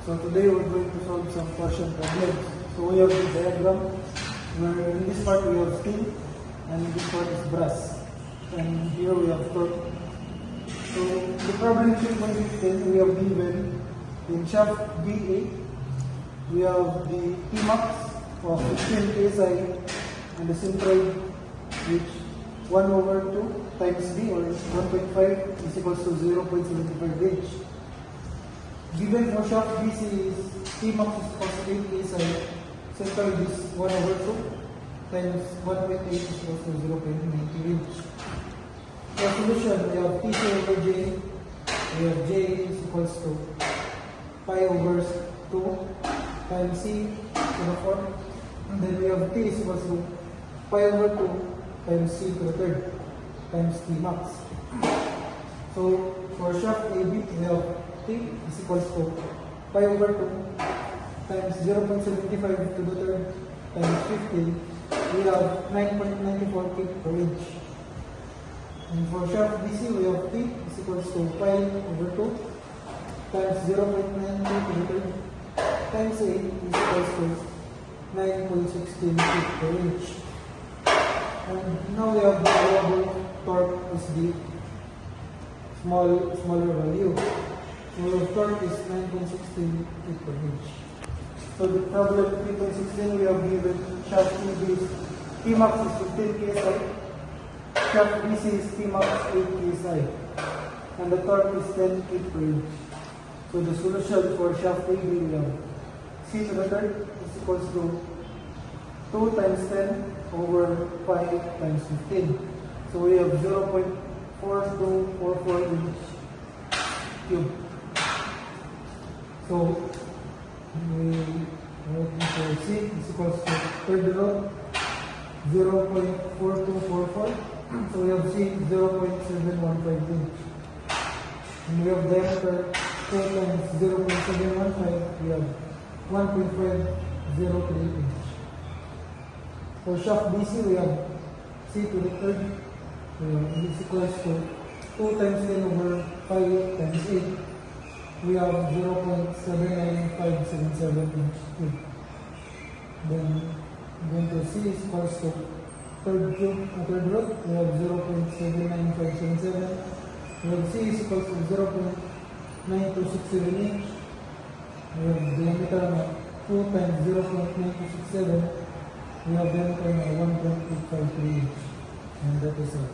So today we're going to solve some torsion problems. So we have the diagram where in this part we have steel and in this part is brass. And here we have torque. So the problem 3.15 we have given in shaft BA. We have the Tmax of 15 psi and the centroid which 1 over 2 times B or 1.5 is equals to 0.75 H. Given for shaft BC is Tmax is positive psi, centroid is 1 over 2 times 1.8 is equals to 0.90 H. For solution, we have Tc over J, we have J is equals to pi over 2 times C to the 4, and then we have T is equals to pi over 2 times C to the third times Tmax. So for shaft AB, we have T is equals to pi over 2 times 0.75 to the third times 50. We have 9.94 feet per inch. And for shaft BC, we have T is equals to pi over 2 times 0.92 to the third times 8 is equals to 9.16 feet per inch. And now we have the variable torque is the smaller value. So the torque is 9.16 feet per inch. So the problem 3.16 we have given shaft AB is Tmax is 15 psi, shaft BC is Tmax 8 psi, and the torque is 10 feet per inch. So the solution for shaft AB we have C to the third is equals to 2 times 10 over 5 times 15. So we have 0.4244 inch cube. So we have C is equals to third row 0.4244. So we have C 0.715 inch. And we have diameter 2 times 0.715, we have 1.503 inch. For shaft BC, we have C to the third is equals to 2 times 10 over 5 times 8. We have 0.79577 inch cube. Then going to C is equals to third row, we have 0.79577. We have C is equals to 0.9267 inch. We have diameter 2 times 0.9267. We have diameter 1.853 inch. And that is all.